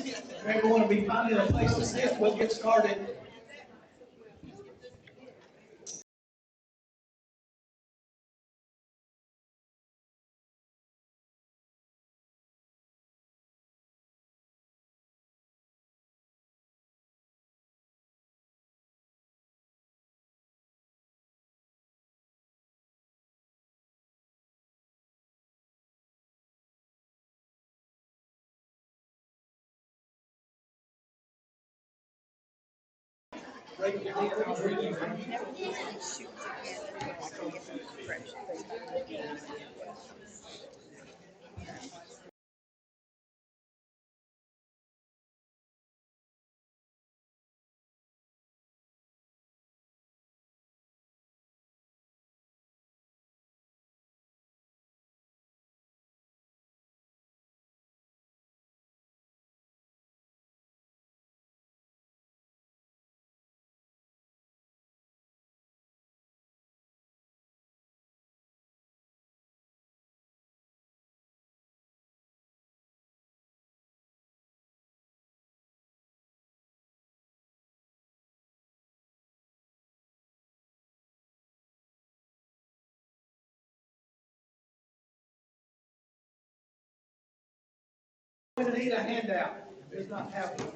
If everyone will be finding a place to sit, we'll get started. We're going to need a handout. It does not have one.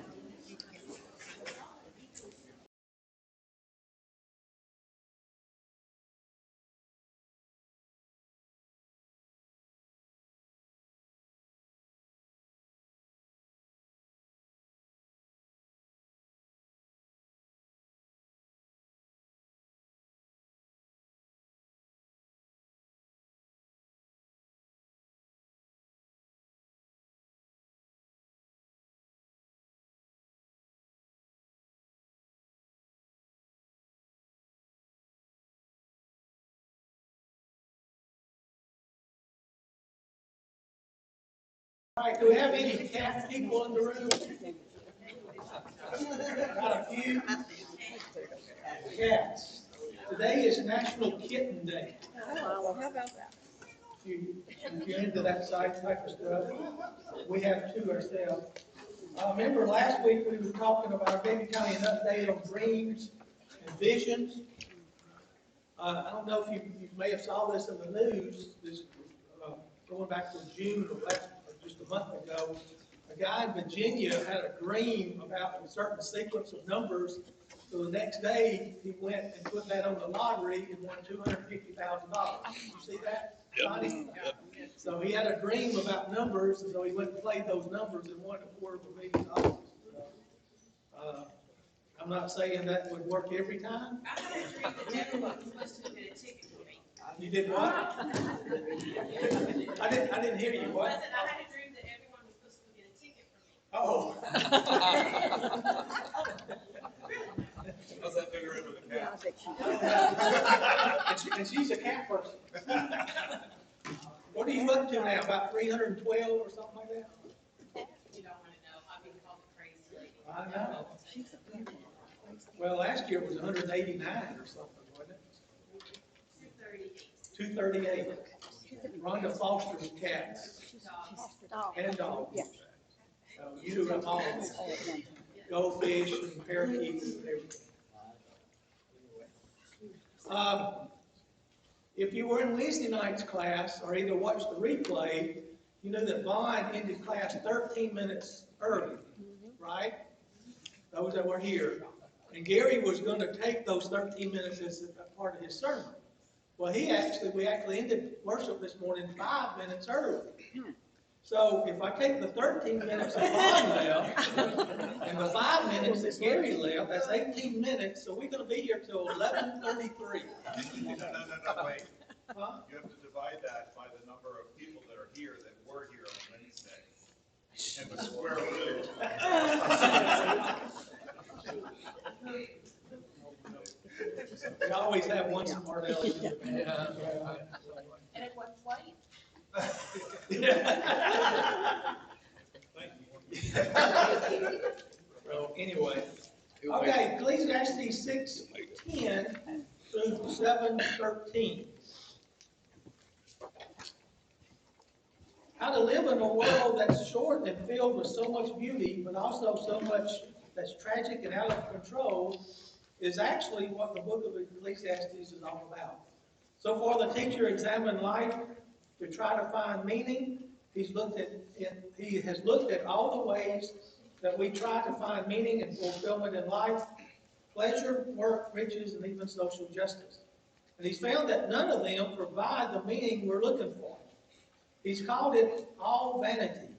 All right, do we have any cat people in the room? Got a few cats. Today is National Kitten Day. How about that? If you're into that type of stuff, we have two ourselves. Remember last week we were talking about giving kind of an update on dreams and visions. I don't know if you may have saw this in the news. This going back to June or just a month ago. A guy in Virginia had a dream about a certain sequence of numbers. So the next day he went and put that on the lottery and won $250,000. Did you see that? Yep. So he had a dream about numbers, and so he went and played those numbers and won $250,000. I'm not saying that would work every time. I had a dream that everyone was supposed to get a ticket for me. You did what? I didn't hear you. What? I said I had a dream that everyone was supposed to get a ticket for me. Oh. How's that figure in with a cat? And she's a cat person. What are you up to now? About 312 or something like that? You don't want to know. I've been called a crazy lady. I know. Well, last year it was 189 or something, wasn't it? 238. Rhonda fosters cats and dogs. So you have all goldfish and parakeets and everything. If you were in Wednesday night's class or either watched the replay, you know that Vaughn ended class 13 minutes early, right? Those that were here. And Gary was going to take those 13 minutes as a part of his sermon. Well, we actually ended worship this morning 5 minutes early. So if I take the 13 minutes that Vaughn left and the 5 minutes that Gary left, that's 18 minutes. So we're going to be here till 11:33. No, wait. Huh? You have to divide that by the number of people that are here that were here on Wednesday. And the square root. We always have one smart aleck. Yeah. And it was white. So anyway, okay, Ecclesiastes 6:10 through 7:13. how to live in a world that's short and filled with so much beauty, but also so much that's tragic and out of control, is actually what the book of Ecclesiastes is all about. So far, the teacher examined life to try to find meaning. He has looked at all the ways that we try to find meaning and fulfillment in life: pleasure, work, riches, and even social justice. And he's found that none of them provide the meaning we're looking for. He's called it all vanity.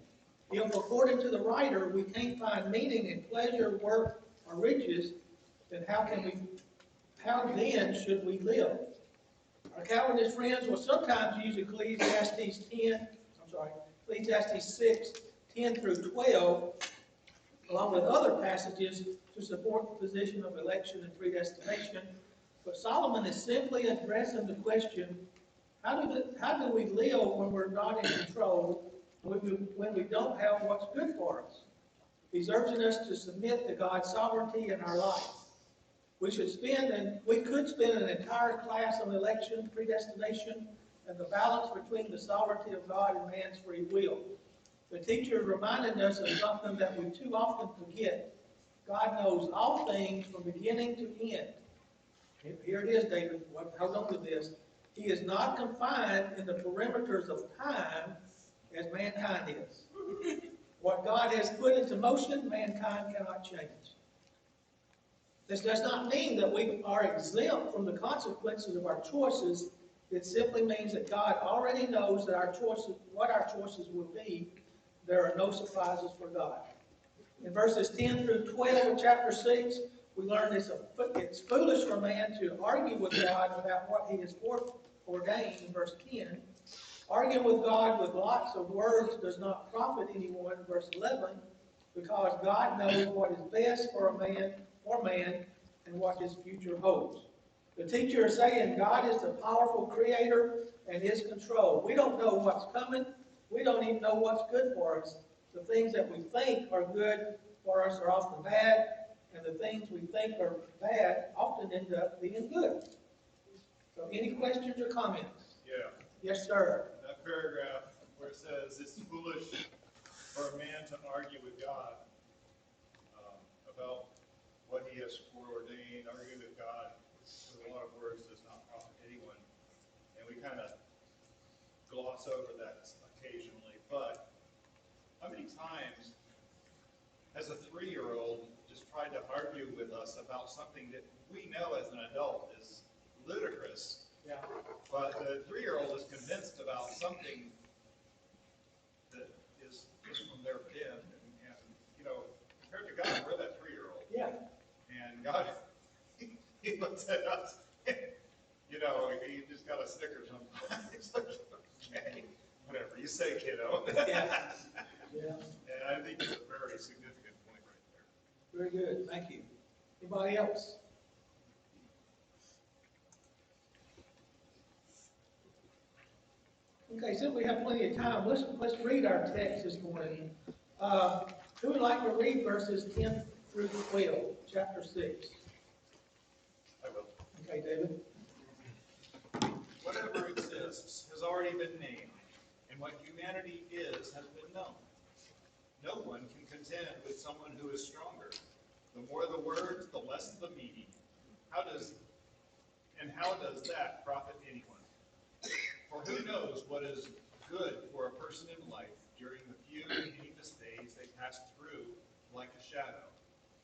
If, according to the writer, we can't find meaning in pleasure, work, or riches, then how then should we live? Our Calvinist friends will sometimes use Ecclesiastes 6, 10 through 12, along with other passages to support the position of election and predestination. But Solomon is simply addressing the question, how do we live when we're not in control, when we don't have what's good for us? He's urging us to submit to God's sovereignty in our life. We could spend an entire class on election, predestination, and the balance between the sovereignty of God and man's free will. The teacher is reminding us of something that we too often forget. God knows all things from beginning to end. Here it is, David. Hold on to this. He is not confined in the perimeters of time as mankind is. What God has put into motion, mankind cannot change. This does not mean that we are exempt from the consequences of our choices. It simply means that God already knows that what our choices will be. There are no surprises for God. In verses 10 through 12 of chapter 6, we learn it's foolish for man to argue with God about what he has ordained in verse 10. Arguing with God with lots of words does not profit anyone, verse 11, because God knows what is best for man, and what his future holds. The teacher is saying God is the powerful creator and his control. We don't know what's coming. We don't even know what's good for us. The things that we think are good for us are often bad, and the things we think are bad often end up being good. So any questions or comments? Yeah. Yes, sir. That paragraph where it says it's foolish for a man to argue with God about what he has foreordained. Arguing with God with a lot of words does not profit anyone. And we kind of gloss over that occasionally. But how many times has a 3-year-old just tried to argue with us about something that we know as an adult is ludicrous? Yeah. But the 3-year-old is convinced about something that is from their pen, and compared to God, we're that 3-year-old. Yeah. And God, he looks at us, he just got a Snickers sometimes. It's like, okay, whatever you say, kiddo. Yeah. Yeah. And I think it's a very significant point right there. Very good. Thank you. Anybody else? Okay, since we have plenty of time, let's read our text this morning. Who would like to read verses 10 through 12, chapter 6? I will. Okay, David. Whatever exists has already been named, and what humanity is has been known. No one can contend with someone who is stronger. The more the words, the less the meaning. How does that profit anyone? For who knows what is good for a person in life during the few meaningless days they pass through like a shadow?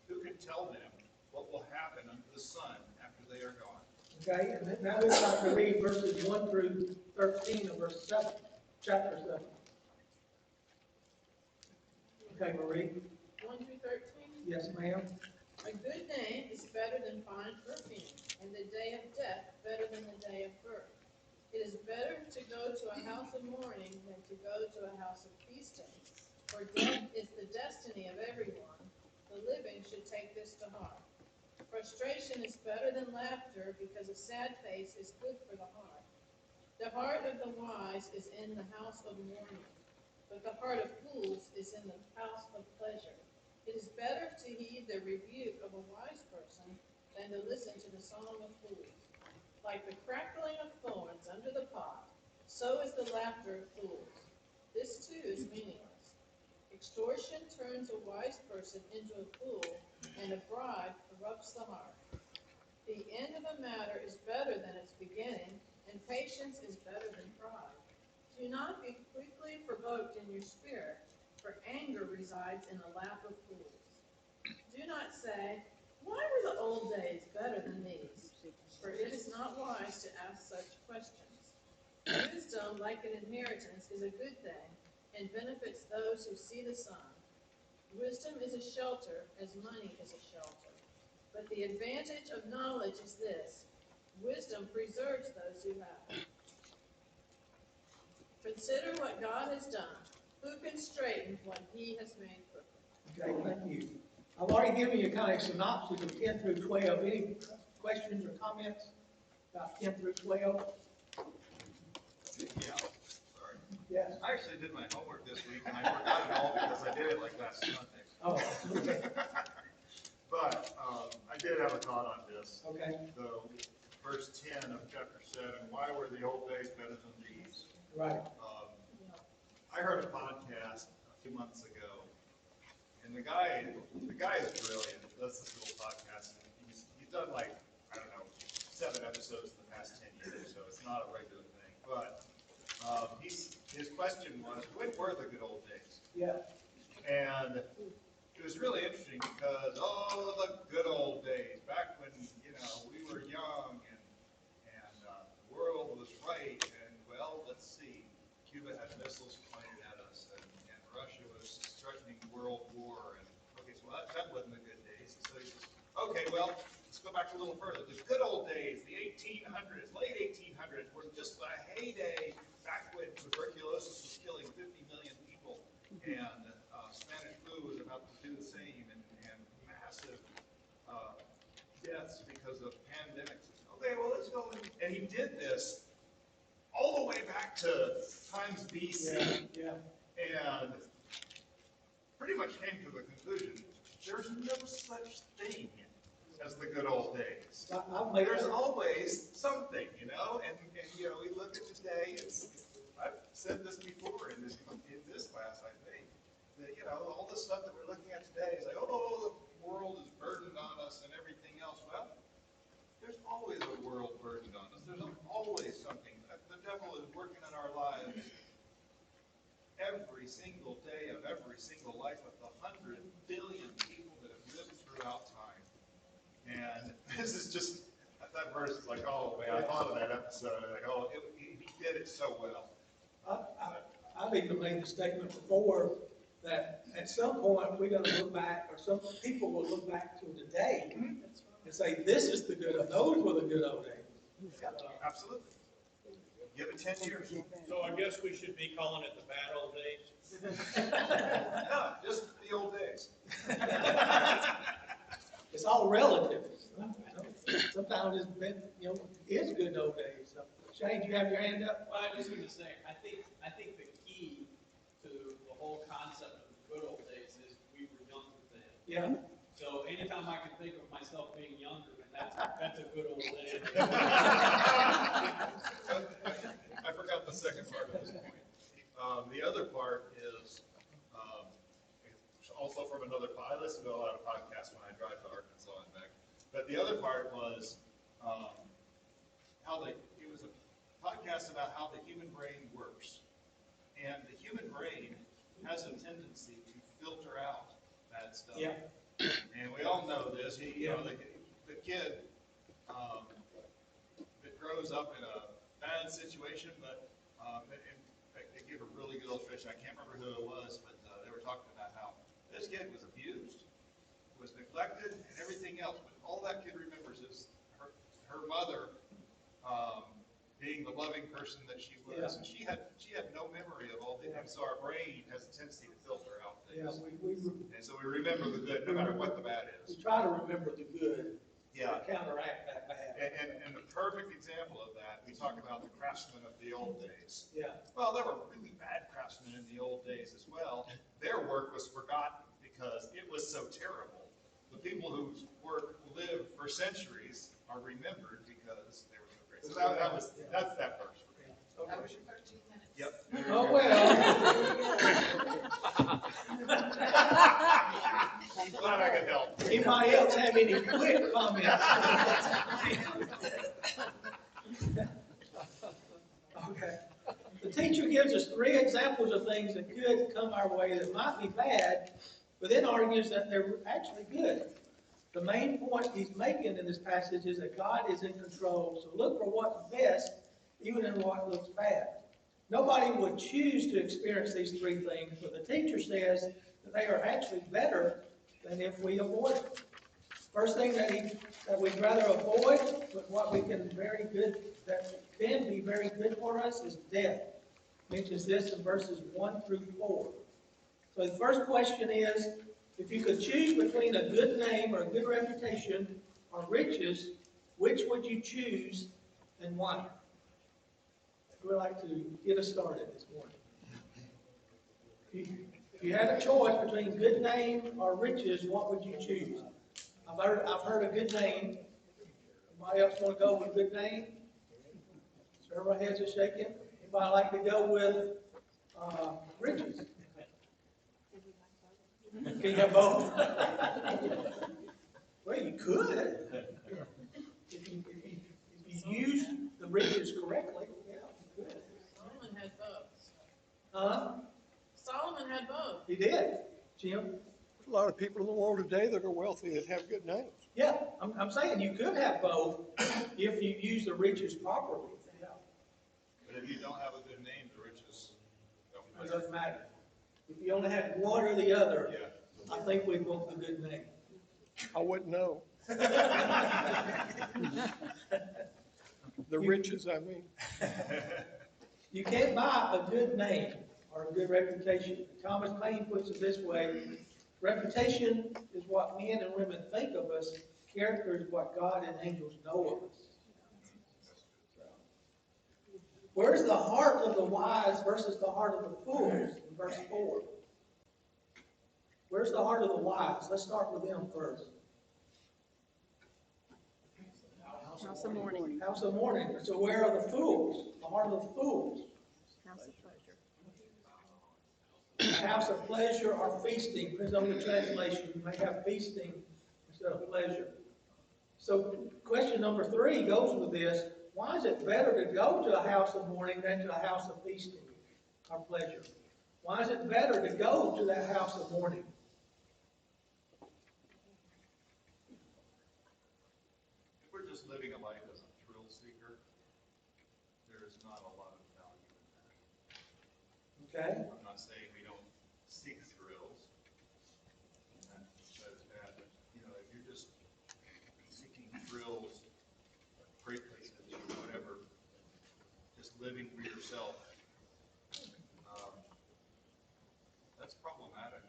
Who can tell them what will happen under the sun after they are gone? Okay, and now we'd like to read verses 1 through 13 of verse 7, chapter 7. Okay, Marie. 1 through 13. Yes, ma'am. A good name is better than fine perfume, and the day of death better than the day of birth. It is better to go to a house of mourning than to go to a house of feasting, for death is the destiny of everyone. The living should take this to heart. Frustration is better than laughter, because a sad face is good for the heart. The heart of the wise is in the house of mourning, but the heart of fools is in the house of pleasure. It is better to heed the rebuke of a wise person than to listen to the song of fools. Like the crackling of thorns under the pot, so is the laughter of fools. This too is meaningless. Extortion turns a wise person into a fool, and a bribe corrupts the heart. The end of a matter is better than its beginning, and patience is better than pride. Do not be quickly provoked in your spirit, for anger resides in the lap of fools. Do not say, why were the old days better than these? For it is not wise to ask such questions. Wisdom, like an inheritance, is a good thing, and benefits those who see the sun. Wisdom is a shelter, as money is a shelter. But the advantage of knowledge is this: wisdom preserves those who have it. Consider what God has done. Who can straighten what he has made crooked? Okay, thank you. I've already given you a kind of synopsis of 10 through 12. Any questions or comments about 10 through 12? Yeah, sorry. Yes. I actually did my homework this week, and I forgot it all because I did it like last Monday. Oh, okay. But I did have a thought on this. Okay, The verse 10 of chapter 7, why were the old days better than these? right. I heard a podcast a few months ago, and the guy is brilliant. He does this little podcast, and he's done like, I don't know, 7 episodes in the past 10 years, so it's not a regular thing. But his question was, when were the good old days? Yeah. And it was really interesting because, the good old days, back when, we were young and the world was right, and, well, let's see, Cuba had missiles pointed at us, and Russia was threatening world war, and, okay, so that wasn't the good days. So he says, okay, well, let's go back a little further. The good old days, the 1800s, late 1800s, were just a heyday back when tuberculosis was killing 50 million people, and Spanish flu was about to do the same, and massive deaths because of pandemics. Okay, well, let's go. And he did this all the way back to times BC, and pretty much came to the conclusion, there's no such thing as the good old days. There's always something, and we look at today, I've said this before in this class, I think, that, all the stuff that we're looking at today is like, the world is burdened on us and everything else. Well, there's always a world burdened on us. There's always something. The devil is working in our lives every single day of every single life of the 100 billion people that have lived throughout time. And this is just, that verse is like, oh man, I thought of that episode, like, he did it so well. I've even made the statement before that at some point we're going to look back, or some people will look back to today and say, this is the good, those were the good old days. Yeah, absolutely. Give it 10 years. So I guess we should be calling it the bad old days. No, just the old days. It's all relative. Sometimes it's been, it's good old days. So, Shane, you have your hand up? Well, I was going to say, I think the key to the whole concept of the good old days is we were younger then. Yeah. So anytime I can think of myself being younger, then that's a good old day. I forgot the second part of this point. The other part is also from another podcast. I listen to a lot of podcasts when I drive to Arkansas and back. But the other part was it was a podcast about how the human brain works. And the human brain has a tendency to filter out bad stuff. Yeah. And we all know this. The kid that grows up in a bad situation, but they give a really good illustration. I can't remember who it was, but they were talking about how this kid was abused, was neglected, and everything else. But all that kid remembers is her mother being the loving person that she was, Yeah. and she had no memory of all the things. So our brain has a tendency to filter out things. Yeah, And so we remember the good, no matter what the bad we is. try to remember the good. Yeah. To counteract that bad. And the perfect example of that, we talk about the craftsmen of the old days. Yeah. Well, there were really bad craftsmen in the old days as well. Their work was forgotten because it was so terrible. The people whose work lived for centuries are remembered because they were so great. So that's that verse for me. That was your 13 minutes. Yep. Oh, well. Anybody else have any quick comments? Okay. The teacher gives us 3 examples of things that could come our way that might be bad, but then argues that they're actually good. The main point he's making in this passage is that God is in control, so look for what's best, even in what looks bad. Nobody would choose to experience these 3 things, but the teacher says that they are actually better than if we avoid them. First thing that we'd rather avoid, but what we can that can be very good for us is death. Mentions this in verses 1 through 4. So the first question is, if you could choose between a good name or a good reputation or riches, which would you choose and why? We'd like to get us started this morning. If you had a choice between good name or riches, what would you choose? I've heard a good name. Anybody else want to go with a good name? Several heads are shaking. Anybody like to go with riches? Can you have both? Well, you could. If you use the riches correctly, yeah, you could. Solomon had both. Huh? Solomon had both. He did. Jim? A lot of people in the world today that are wealthy that have good names. Yeah, I'm saying you could have both if you use the riches properly. Yeah. But if you don't have a good name, the riches don't It matter. doesn't matter. If you only had one or the other, Yeah. I think we'd want the good name. I wouldn't know. The riches, I mean. You can't buy a good name or a good reputation. Thomas Paine puts it this way: reputation is what men and women think of us. Character is what God and angels know of us. Where's the heart of the wise versus the heart of the fools in verse 4? Where's the heart of the wise? Let's start with them first. House of mourning. House of mourning. So where are the fools? The heart of the fools. House of pleasure. House of pleasure or feasting. Depends on the translation. You may have feasting instead of pleasure. So question number 3 goes with this. Why is it better to go to a house of mourning than to a house of feasting or pleasure? Why is it better to go to that house of mourning? If we're just living a life as a thrill seeker, there is not a lot of value in that. Okay? I'm not saying we don't seek thrills. That is bad, but, if you're just seeking thrills, great places, whatever, just living for yourself, that's problematic.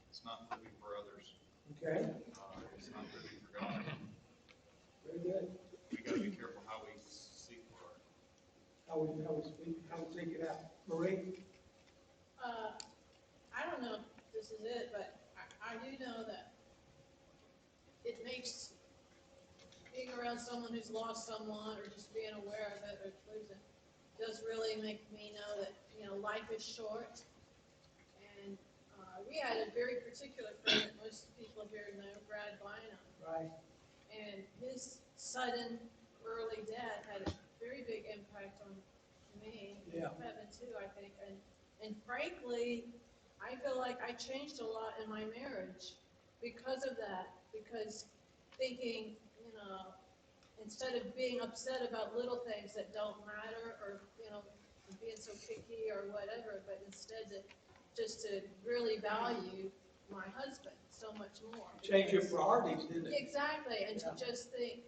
It's not living for others. Okay. It's not living for God. Very good. We got to be careful how we seek for it. How we speak, how we take it out. Marie? I don't know if this is it, but I do know that it makes being around someone who's lost someone or just being aware of it or losing does really make me know that, life is short. And we had a very particular friend that most people here know, Brad Bynum. Right. And his sudden early death had a very big impact on me, Yeah. Kevin too, I think. And frankly, I feel like I changed a lot in my marriage because of that. Because thinking, instead of being upset about little things that don't matter or, being so picky or whatever, but instead to really value my husband so much more. Change your priorities, didn't it? Exactly, and Yeah. to just think,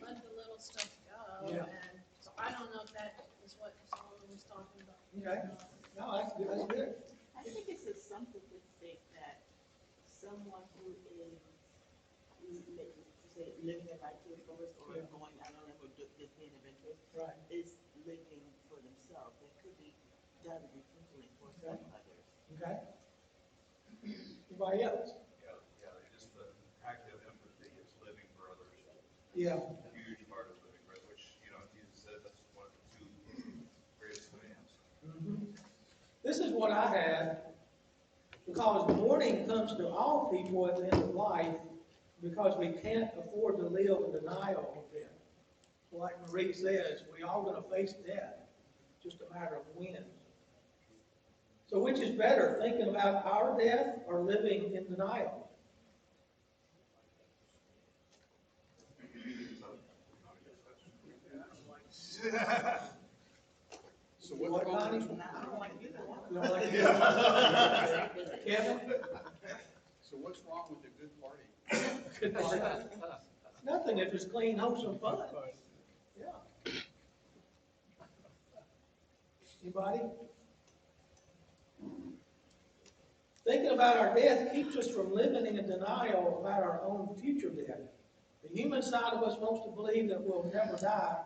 let the little stuff go. Yeah. And so I don't know if that is what Solomon was talking about. Okay. No, that's good. That's good. I think it's a something to think that someone who is living a life to the fullest or Yeah. going out on a display of interest Right. is living for themselves. That could be done intentionally for some others. Okay. Anybody else? Just the active empathy is living for others. Yeah. A huge part of living for others, which, Jesus said that's one of the 2 greatest commands. Mm-hmm. This is what I had, because mourning comes to all people at the end of life. because we can't afford to live in denial of death. Like Marie says, we all gonna face death, just a matter of when. So which is better, thinking about our death or living in denial? So What, what's wrong Connie? with, I don't like either one. You don't like it? Kevin? so what's wrong with a good party? Good part. Nothing if it's clean, wholesome fun. Yeah. Anybody? Thinking about our death keeps us from living in denial about our own future death. The human side of us wants to believe that we'll never die,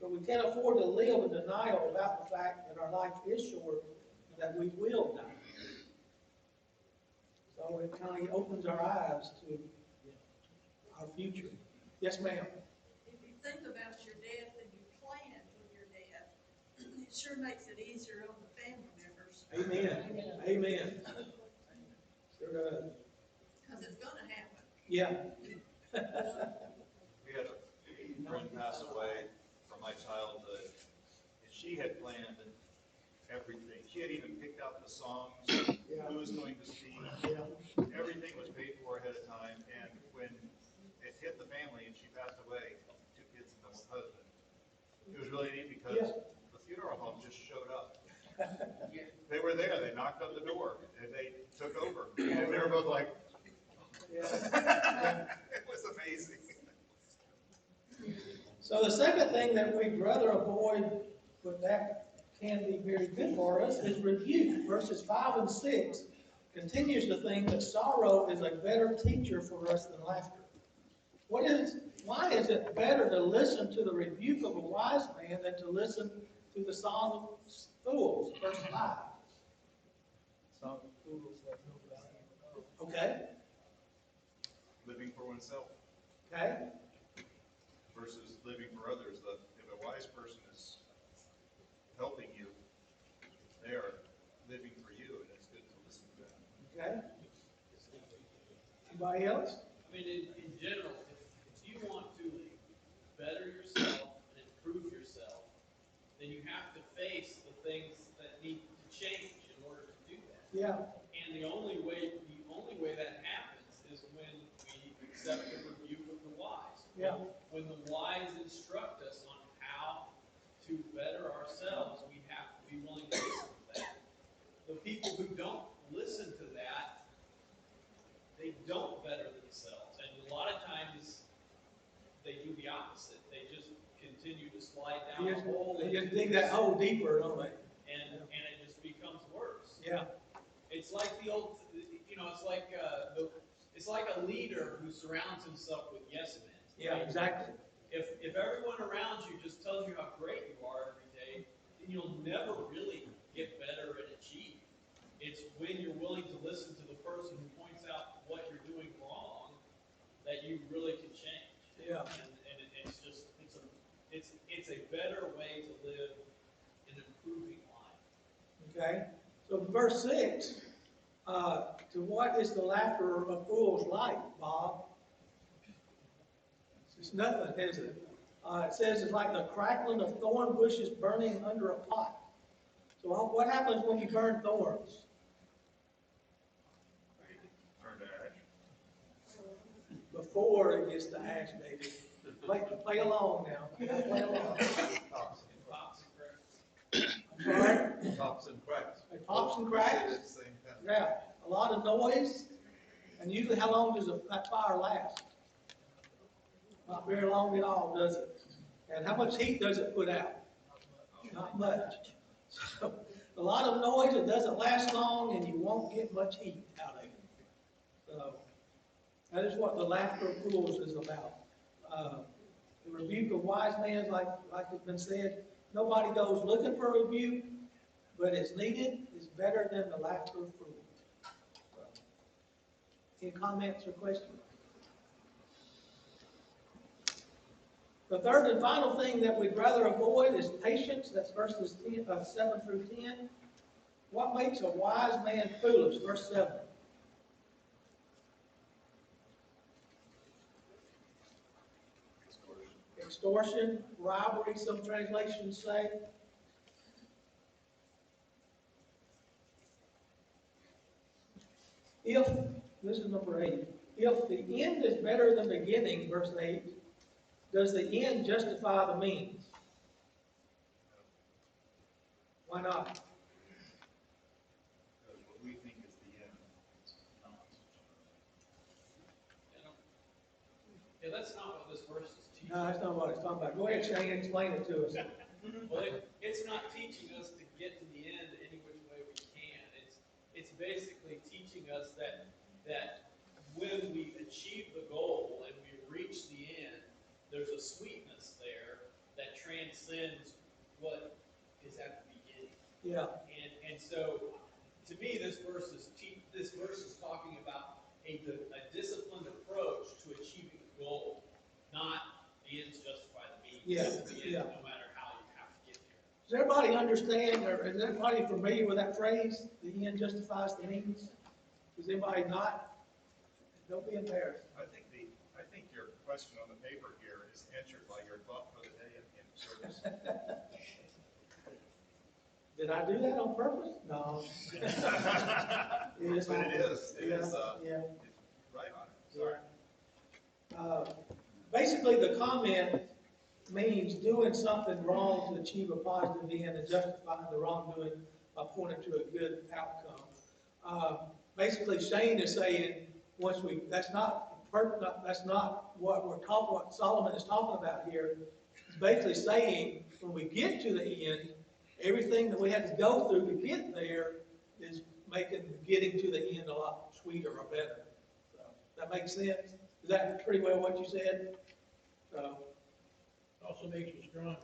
but we can't afford to live in denial about the fact that our life is short and that we will die. So it kind of opens our eyes to our future. Yes, ma'am. If you think about your death and you plan for your death, it sure makes it easier on the family members. Amen. Amen. Sure does. Because it's gonna happen. Yeah. We had a friend pass away from my childhood, and she had planned everything. She had even picked out the songs, who was going to speak. Everything was paid for ahead of time, and when it hit the family and she passed away, 2 kids and a husband, it was really neat because the funeral home just showed up. They were there, they knocked on the door, and they took over. And they were both like, it was amazing. So the second thing that we'd rather avoid, but that can be very good for us, is rebuke. Verses 5 and 6 continues to think that sorrow is a better teacher for us than laughter. Why is it better to listen to the rebuke of a wise man than to listen to the song of fools? Verse 5. Some fools that know value. Okay. Living for oneself Okay. versus living for others. If a wise person is helping you, they are living for you, and it's good to listen to them. Okay. Anybody else? I mean, in general, if you want to better yourself and improve yourself, then you have to face the things that need to change in order to do that. Yeah. And the only way that happens is when we accept the rebuke of the wise. Yeah. When the wise instruct us on how to better ourselves, we have to be willing to listen to that. The people who don't listen to that, they don't better themselves. And a lot of times, they do the opposite. They just continue to slide down the hole. They just dig that hole deeper, don't they? And it just becomes worse. Yeah. It's like the old, it's like a leader who surrounds himself with yes men. Yeah, exactly. If everyone around you just tells you how great you are every day, then you'll never really get better and achieve. It's when you're willing to listen to the person who points out what you're doing wrong that you really can change. Yeah. And it's just it's a better way to live an improving life. Okay. So verse 6, to what is the laughter of fools like, Bob? It's nothing, is it? It says it's like the crackling of thorn bushes burning under a pot. So what happens when you burn thorns? Turn to ash. Before it gets to ash, baby. Play along now. Play along. Tops I'm sorry? and tops and cracks. It pops and cracks. At the same time. Yeah, a lot of noise. And usually how long does that fire last? Not very long at all, does it? And how much heat does it put out? Not much. So, a lot of noise, it doesn't last long, and you won't get much heat out of it. So, that is what the laughter of fools is about. The rebuke of wise men, like it's been said, nobody goes looking for a rebuke, but it's needed. It's better than the laughter of fools. So, any comments or questions? The third and final thing that we'd rather avoid is patience. That's verses 7 through 10. What makes a wise man foolish? Verse 7. extortion, robbery, some translations say. If, this is number 8, if the end is better than the beginning, verse 8, does the end justify the means? Why not? Because what we think is the end is not. Yeah, that's not what this verse is teaching. No, that's not what it's talking about. Go ahead, Shane, and explain it to us. Well, it's not teaching us to get to the end any which way we can. It's basically teaching us that when we achieve the goal and we reach the end, there's a sweetness there that transcends what is at the beginning. Yeah. And so, to me, this verse is talking about a disciplined approach to achieving the goal, not the ends justify the means. Yeah, The end, yeah. no matter how you have to get there. Does everybody understand, or is everybody familiar with that phrase, the end justifies the means? Is anybody not? Don't be embarrassed. I think your question on the paper here is answered by your thought for the day in service. Did I do that on purpose? No. It is. But it is Yeah. right on it. Sorry. Basically, the comment means doing something wrong to achieve a positive end and justifying the wrongdoing by pointing to a good outcome. Basically, Shane is saying, that's not what we're talking, what Solomon is talking about here. He's basically saying, when we get to the end, everything that we had to go through to get there is making getting to the end a lot sweeter or better. So, that makes sense? Is that pretty well what you said? So, Also makes you stronger.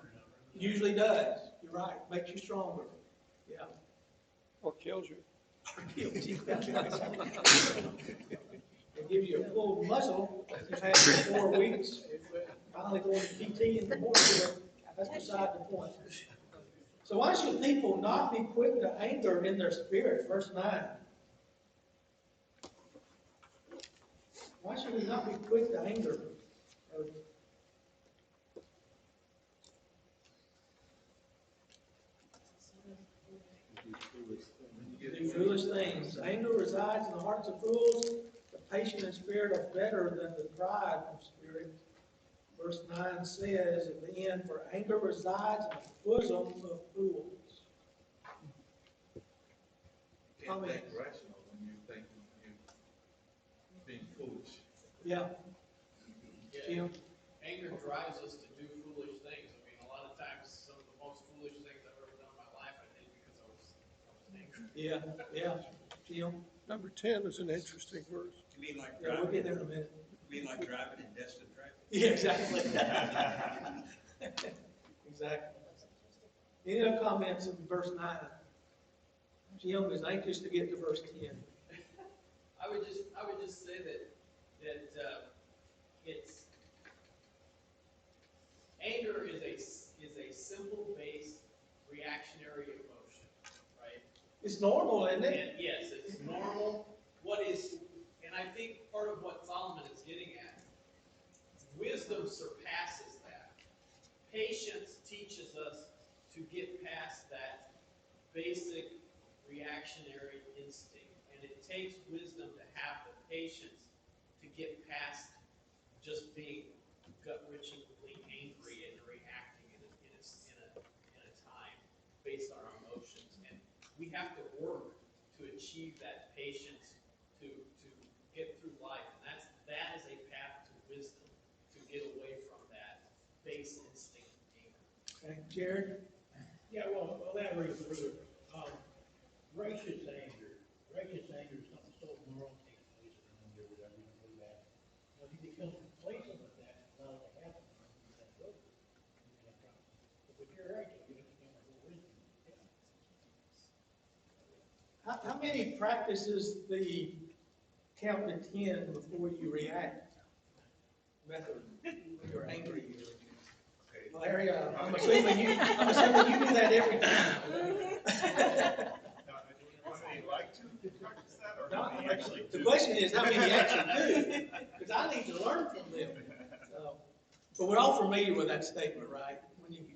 usually does. You're right. Makes you stronger. Yeah. Or kills you. It gives you a full muscle. You've had it for 4 weeks. Finally going to PT in the morning. That's beside the point. So why should people not be quick to anger in their spirit? Verse 9. Why should we not be quick to anger? Do foolish things. Anger resides in the hearts of fools. The patient in spirit are better than the pride of spirit. Verse 9 says at the end, for anger resides in the bosom of fools. You can't think rational when you think you're being foolish. Yeah. Jim? Anger drives us to do foolish things. I mean, a lot of times, some of the most foolish things I've ever done in my life, I did because I was angry. Yeah. Jim? Number 10 is an interesting verse. You mean like Yeah, we'll get there in a minute. You mean like driving in Destin traffic? Yeah, exactly. Exactly. Any other comments in verse 9? Jim is anxious to get to verse 10. I would just say that it's anger is a simple based reactionary emotion, right? It's normal, isn't it? And yes, it's normal. And I think part of what Solomon is getting at, wisdom surpasses that. Patience teaches us to get past that basic reactionary instinct. And it takes wisdom to have the patience to get past just being gut-wrenchingly angry and reacting in a time based on our emotions. And we have to work to achieve that patience to get through life. And that is a path to wisdom, to get away from that base instinct of anger. Okay, Jared? Yeah, well, that reads further. Righteous anger is something so moral takes place in the under whatever you do that. If you become complacent with that, allow it to happen, you can't go. You can't come. But you're righteous, you have to come with wisdom. How many practices the count to 10 before you react? Method when you're angry. Okay. Larry, I'm assuming you do that every time. Now, how many like to practice that, or No, how many actually the do? question is how many actually do, because I need to learn from them. So, But we're all familiar with that statement, right?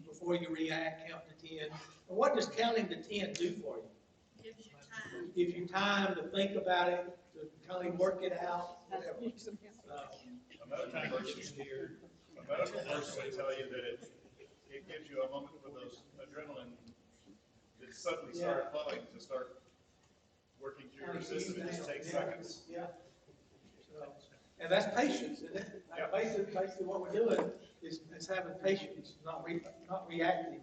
Before you react, count to 10. And what does counting to 10 do for you? Gives you time. Gives you time to think about it, to kind of work it out, whatever. A medical person will tell you that it gives you a moment for those adrenaline that suddenly start flowing to start working through your system. It just takes seconds. Yeah. So, and that's patience, isn't it? Basically what we're doing is having patience, not reacting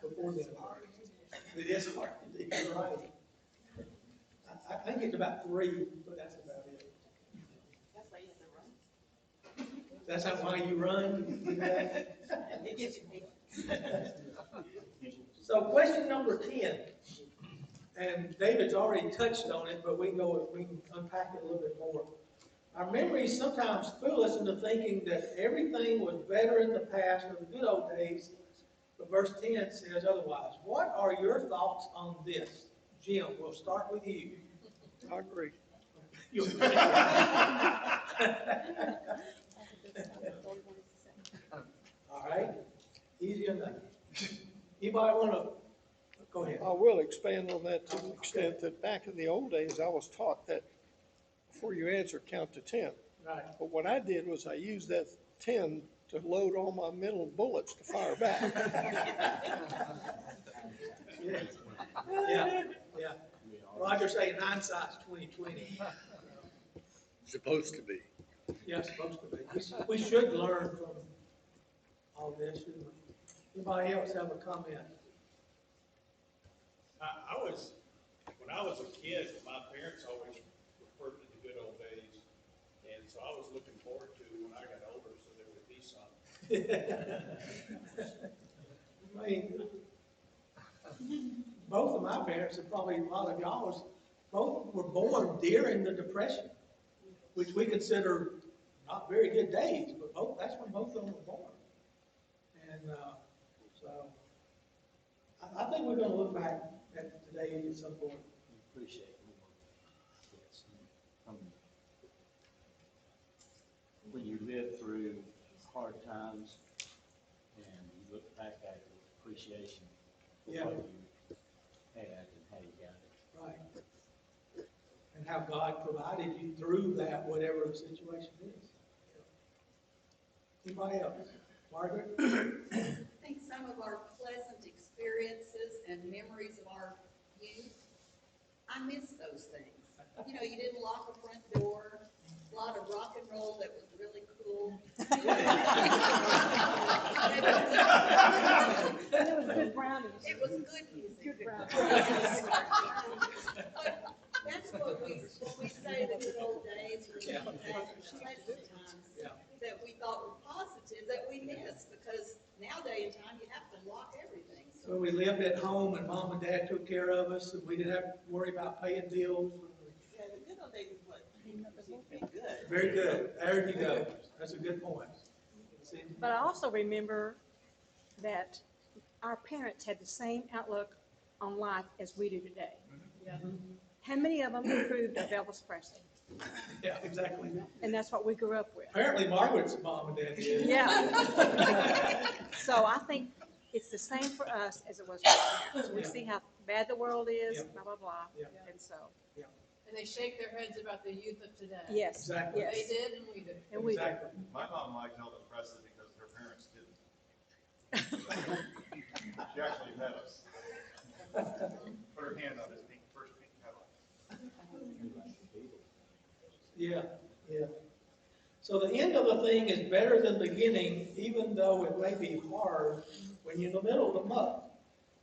before the It is hard to do, you're right. I think it's about 3, but that's about it. That's why you have to run. That's why you run? You do that? It gives you patience. So question number 10, and David's already touched on it, but we can unpack it a little bit more. Our memories sometimes fool us into thinking that everything was better in the past, or the good old days, but verse 10 says otherwise. What are your thoughts on this? Jim, we'll start with you. I agree. All right, easy enough. Anybody want to, go ahead. I will expand on that to the extent that back in the old days, I was taught that before you answer, count to 10. Right. But what I did was I used that 10 to load all my mental bullets to fire back. Yeah. Roger saying hindsight's 20/20. Supposed to be. Yeah, supposed to be. We should learn from all this, shouldn't we? Anybody else have a comment? When I was a kid, my parents always referred to the good old days. And so I was looking forward to when I got older, so there would be some. I mean, both of my parents, and probably a lot of y'all's, both were born during the Depression, which we consider not very good days, but that's when both of them were born. And so I think we're going to look back at today at some point. Appreciate it. Yes. When you live through hard times and you look back at it with appreciation for Yeah. what you had and how you got it. Right. And how God provided you through that, whatever the situation is. Anybody else? Margaret? I think some of our pleasant experiences and memories of our youth, I miss those things. You know, you didn't lock a front door, a lot of rock and roll that was really cool. It was good brownies. It was good music. Good brownies. That's what we say the good old days, or the pleasant times that we thought were positive that we miss, because nowadays in time you have to lock everything. So we lived at home and mom and dad took care of us and we didn't have to worry about paying bills. Yeah, the good old days is what seems to be good. Very good. There you go. That's a good point. But I also remember that our parents had the same outlook on life as we do today. How many of them approved of Elvis Presley? Yeah, exactly. And that's what we grew up with. Apparently Margaret's mom and dad did. Yeah. So I think it's the same for us as it was for our parents. We see how bad the world is, blah, blah, blah. And so. And they shake their heads about the youth of today. Yes. Exactly. Yes. They did and we did. And we did. Exactly. My mom liked Elvis Presley because her parents didn't. She actually met us. Put her hand on his first pink Cadillac. Yeah. So the end of a thing is better than the beginning, even though it may be hard when you're in the middle of the muck.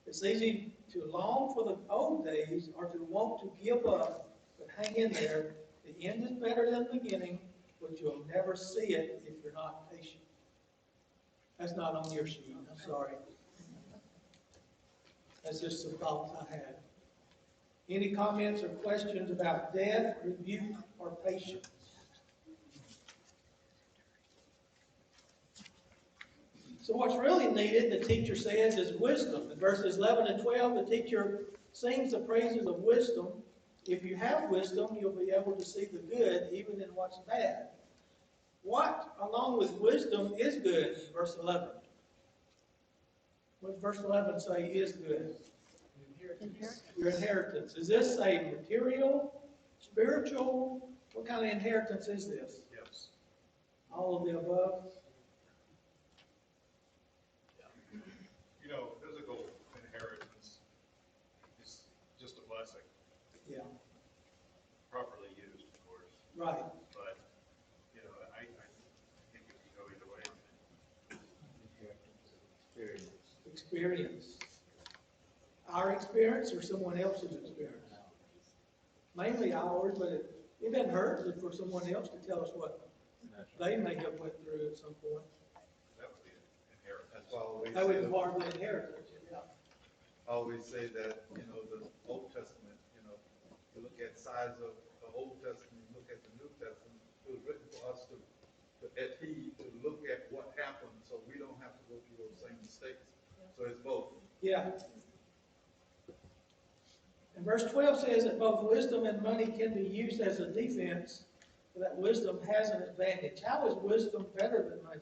It's easy to long for the old days or to want to give up, but hang in there. The end is better than the beginning, but you'll never see it if you're not patient. That's not on your sheet, I'm sorry. That's just some thoughts I had. Any comments or questions about death, rebuke, or patience? So what's really needed, the teacher says, is wisdom. In verses 11 and 12, the teacher sings the praises of wisdom. If you have wisdom, you'll be able to see the good even in what's bad. What, along with wisdom, is good? Verse 11. What does verse 11 say is good? Your inheritance. Is this a material, spiritual? What kind of inheritance is this? Yes. All of the above? You know, physical inheritance is just a blessing, Yeah, properly used, of course. right. But, you know, I think it can go either way. Experience. Our experience or someone else's experience? Mainly ours, but it doesn't hurt for someone else to tell us what they may have went through at some point. That would be an inheritance. That's why we That would say, be part of the inheritance, yeah. always say that, you know, the Old Testament, you know, you look at size of the Old Testament, you look at the New Testament, it was written for us to heed, to look at what happened, so we don't have to go through those same mistakes. So it's both. Yeah. And verse 12 says that both wisdom and money can be used as a defense, so that wisdom has an advantage. How is wisdom better than money?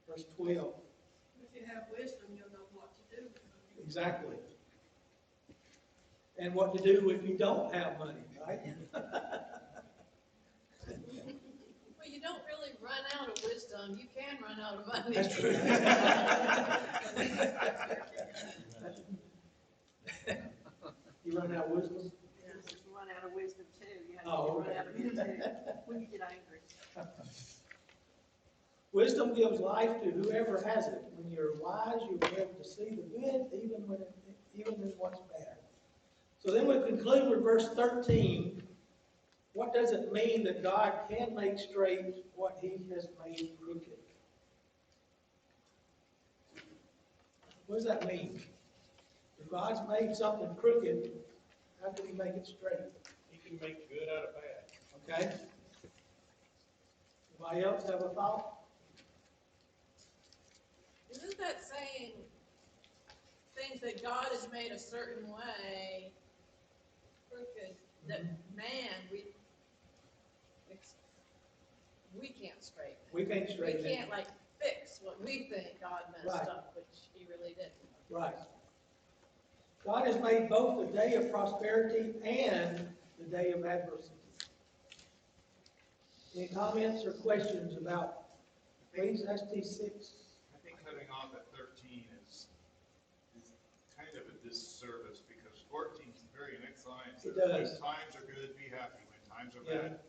Verse 12. If you have wisdom, you'll know what to do. Exactly. And what to do if you don't have money, right? Well, you don't really run out of wisdom, you can run out of money. That's true. You run out of wisdom? Yeah, you run out of wisdom too. You have to Oh, run okay. out of it too, when you get angry. Wisdom gives life to whoever has it. When you're wise, you'll be able to see the good even in what's bad. So then we conclude with verse 13. What does it mean that God can make straight what he has made crooked? What does that mean? If God's made something crooked, how can he make it straight? He can make good out of bad. Okay? Anybody else have a thought? Isn't that saying things that God has made a certain way crooked, that man, we can't straighten it. We can't straighten We it. can't like fix what we think God messed Right. up, which he really didn't. Right. God has made both the day of prosperity and the day of adversity. Any comments or questions about Ecclesiastes 6? I think cutting off at 13 is kind of a disservice because 14 is the very next line. It does. When times are good, be happy. When times are Yeah. bad,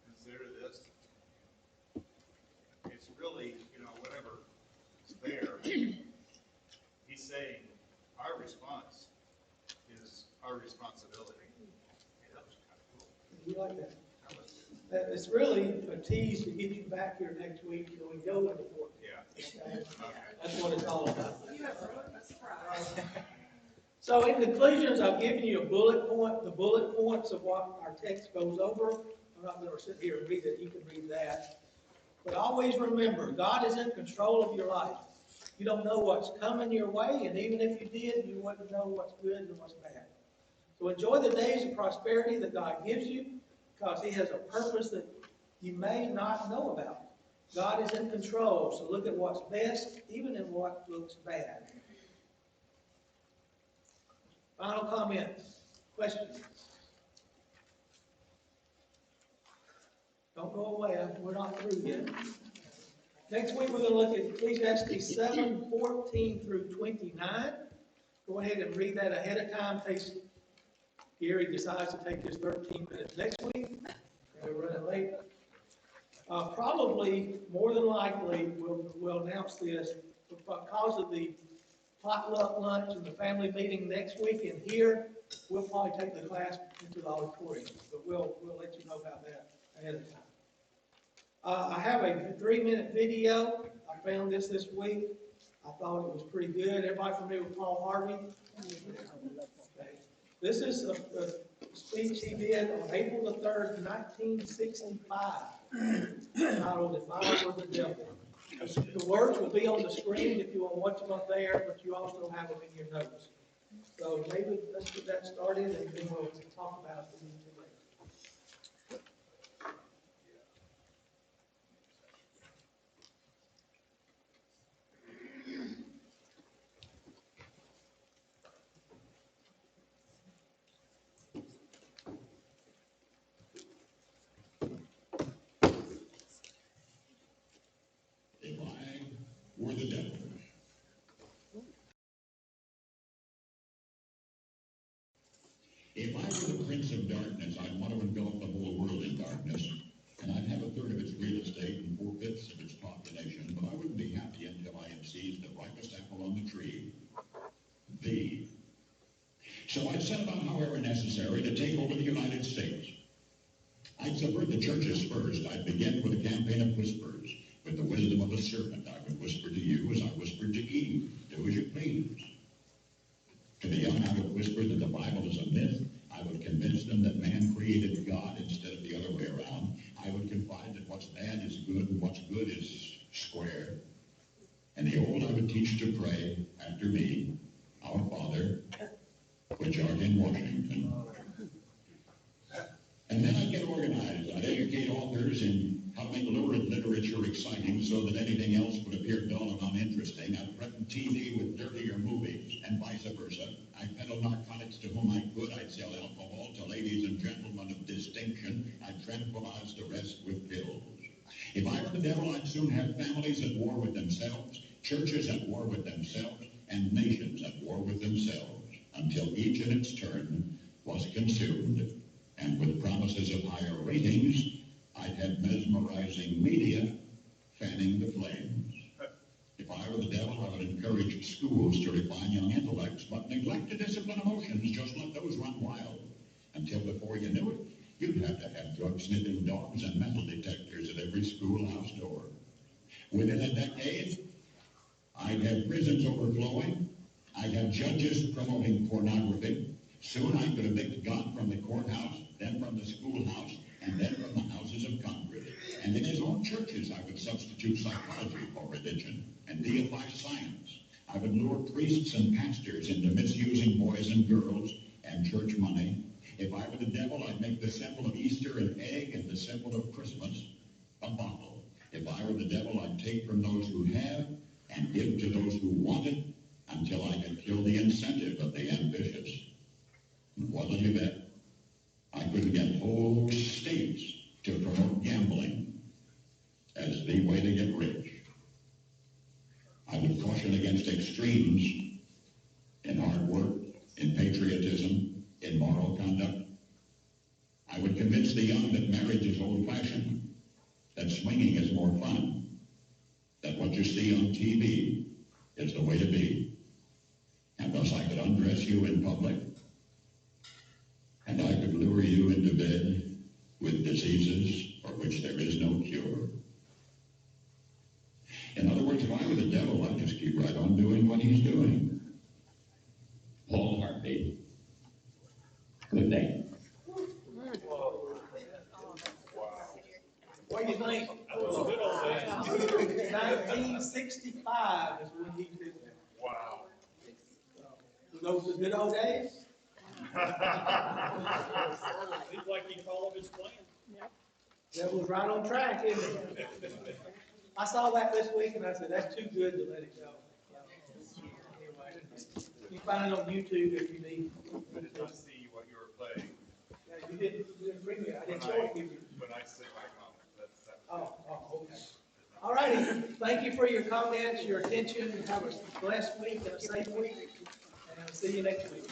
consider this. It's really, you know, whatever is there. He's saying our response is our responsibility. Hey, that was kind of cool. You like that? That was good. It's really a tease to get you back here next week so we go into 14. Yeah. Okay? Okay. That's what it's all about. You have a surprise. So in conclusions, I've given you a bullet point, the bullet points of what our text goes over. I'm not going to sit here and read it. You can read that. But always remember, God is in control of your life. You don't know what's coming your way, and even if you did, you wouldn't know what's good and what's bad. So enjoy the days of prosperity that God gives you, because he has a purpose that you may not know about. God is in control, so look at what's best, even in what looks bad. Final comments, questions? Don't go away, we're not through yet. Next week, we're going to look at Ecclesiastes 7:14 through 29. Go ahead and read that ahead of time in case Gary decides to take his 13 minutes next week, and we're running late. Probably, more than likely, we'll announce this because of the potluck lunch and the family meeting next week in here. We'll probably take the class into the auditorium, but we'll let you know about that ahead of time. I have a 3-minute video. I found this week. I thought it was pretty good. Everybody familiar with Paul Harvey? Okay. This is a speech he did on April the 3rd, 1965. Titled "If I Were the Devil." The words will be on the screen if you want to watch them up there, but you also have them in your notes. So David, let's get that started, and then we'll talk about it. If I were the prince of darkness, I'd want to engulf the whole world in darkness, and I'd have a third of its real estate and 4/5 of its population, but I wouldn't be happy until I had seized the ripest apple on the tree. Thee. So I'd set about, however necessary, to take over the United States. I'd subvert the churches first. I'd begin with a campaign of whispers. With the wisdom of a serpent, I would whisper to you as I whispered to Eve, do as you please. To the young, I would whisper that the Bible is a myth. I would convince them that man created God instead of the other way around. I would confide that what's bad is good and what's good is square. And the old I would teach to pray after me, Our Father, which art in Washington. And then I'd get organized. I'd educate authors in how to make lurid literature exciting so that anything else would appear dull and uninteresting. I'd threaten TV with dirtier movies and vice versa. I'd peddle narcotics to whom I could. I'd sell alcohol to ladies and gentlemen of distinction. I'd tranquilize the rest with pills. If I were the devil, I'd soon have families at war with themselves, churches at war with themselves, and nations at war with themselves, until each in its turn was consumed. And with promises of higher ratings, I'd have mesmerizing media fanning the flames. If I were the devil, I would encourage schools to refine young intellects, but neglect to discipline emotions, just let those run wild. Until before you knew it, you'd have to have drug-sniffing dogs and metal detectors at every schoolhouse door. Within a decade, I'd have prisons overflowing. I'd have judges promoting pornography. Soon I could evict God from the courthouse, then from the schoolhouse, and then from the houses of Congress. And in his own churches, I would substitute psychology for religion and deify science. I would lure priests and pastors into misusing boys and girls and church money. If I were the devil, I'd make the symbol of Easter an egg and the symbol of Christmas a bottle. If I were the devil, I'd take from those who have and give to those who want it until I could kill the incentive of the ambitious. What'll you bet? I could get whole states to promote gambling as the way to get rich. I would caution against extremes in hard work, in patriotism, in moral conduct. I would convince the young that marriage is old-fashioned, that swinging is more fun, that what you see on TV is the way to be. And thus I could undress you in public, and I could lure you into bed with diseases for which there is no cure. In other words, if I were the devil, I'd just keep right on doing what he's doing. Paul Harvey. Good day. What do you think? That was a good old man. 1965 is when he did that. Wow. Those are good old days? Seems like he followed his plan. That was right on track, isn't it? I saw that this week and I said, that's too good to let it go. Anyway, you find it on YouTube if you need. I did not see what you were playing. Yeah, you didn't bring me, I didn't show it to you. When I said my comment, that's. Oh, okay. All righty, thank you for your comments, your attention, have a blessed week and a safe week, and I'll see you next week.